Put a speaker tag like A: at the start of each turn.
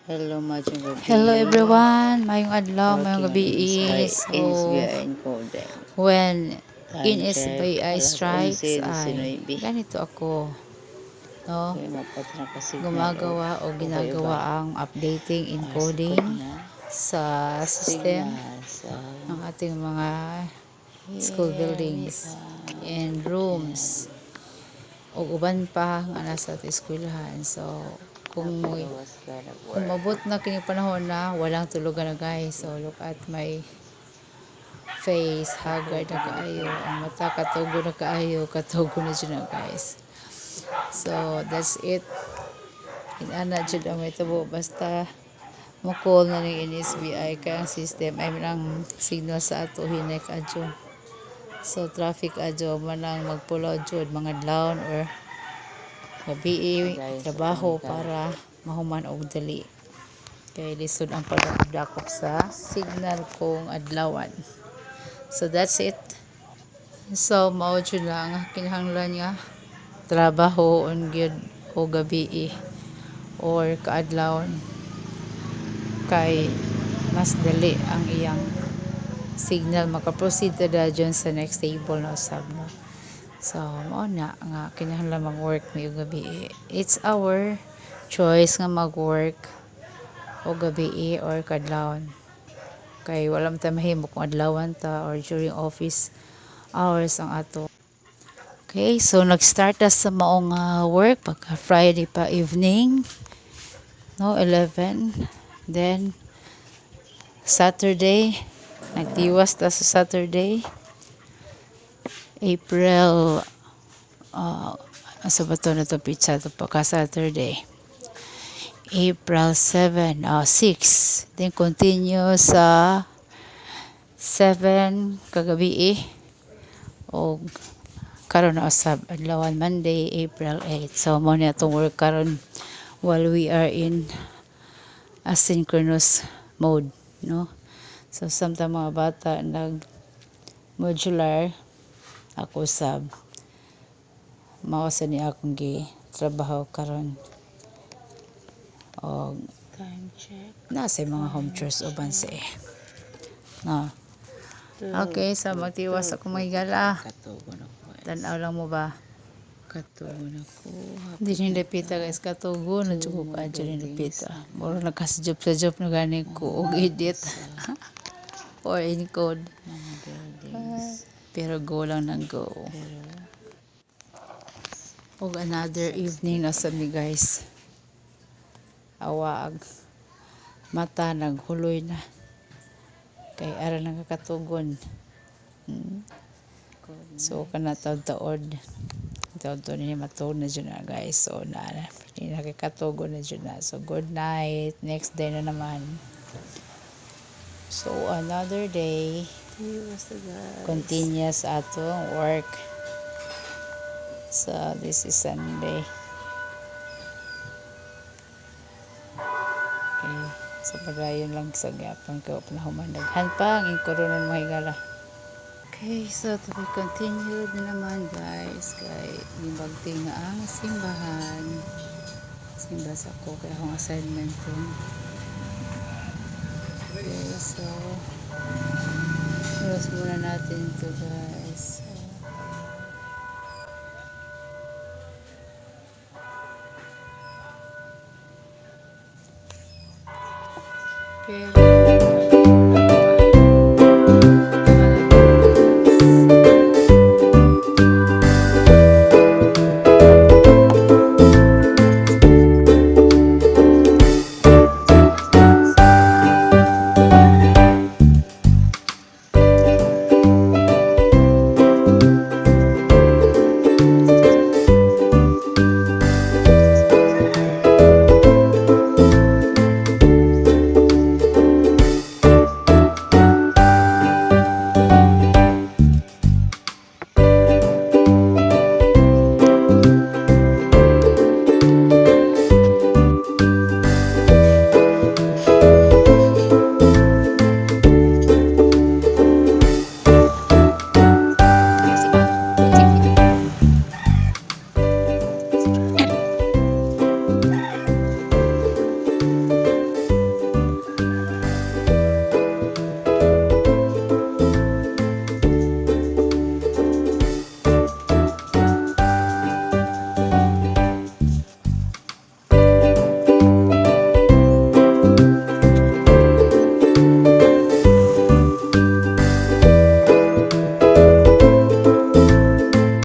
A: Hello, maging
B: Hello
A: gabi.
B: everyone, mayong adlaw, mayong
A: Working
B: gabi.
A: is by
B: So,
A: NSBI encoded.
B: when
A: Time check,
B: NSBI
A: alas
B: strikes
A: 11:19.
B: ay ganito ako, no?
A: Okay, mapat na ka-signal o
B: Gumagawa o ginagawa
A: ubay-ubay.
B: ang updating,
A: Sikod
B: encoding
A: na
B: sa system
A: signal sa
B: ng ating mga school buildings and rooms
A: yan.
B: o uban pa nga nasa eskwelahan. So, kung
A: Napagawas ka nag-work.
B: umabot na kini panahon na walang tulugan na guys. So, look at my face, haggard na kaayo, ang mata katugo na kaayo, katugo na dyan na guys. So that's it. Inana dyan ang may tabo, basta mukol na ng NSBI kaya ang system ay manang signal sa ato hinay kadyo. So traffic adyo manang magpulo jud mga down or gabi trabaho para mahuman og dali. Kay lisod ang pagdakop sa signal kong adlawan. So that's it. So mao jud na ang kinahanglan nga trabaho on gyud o gabi or kaadlawon kay mas dali ang iyang signal makaproceed ta dyan sa next table no sab no. So mao na nga kinahanglan mag-work may gabi. It's our choice nga mag-work o gabi or kadlawon. Kay wala man ta mahimo kung adlawan ta or during office hours ang ato. Okay, so nag-start na sa maong work pagka Friday pa evening, no, 11. Then Saturday, nagtiwas ta sa Saturday, April, asa ba to na to pizza to pagka Saturday, April 7, 6. Then continue sa 7 kagabi o karon na usab adlawan Monday, April 8. So mo na itong work karon while we are in asynchronous mode, no? So samtang mga bata nag modular, ako sab mao sa ni akong gi trabaho karon og
A: Time check.
B: nasa mga home chores uban sa no. Okay, so magtiwas ako mahigala.
A: Katugo na ko.
B: Tanaw lang mo ba?
A: Katugo na ko.
B: Di rin dapita guys, katugo na dyan ko pa dyan rin dapita. Muro nakasajob sa job na gani ko og edit or encode.
A: Mga buildings.
B: Pero go lang ng go.
A: Pero
B: Og another evening na sa mi guys. Awag. Mata naghuloy na. Kay ara nakakatugon. So kana taod-taod. Taod-taod ni matod na dyan na guys. So na nakakatugon na dyan na. So good night. Next day na naman. So another day. Continuous atong work. So this is Sunday. Okay. So padayon lang sa gapang ko panahuman daghan pa ang koronan mahigala. Okay, so to be continued na naman guys kay nibagting nga ang simbahan. Simba sa ko kay akong assignment ko. Okay, so close muna natin ito guys. Pero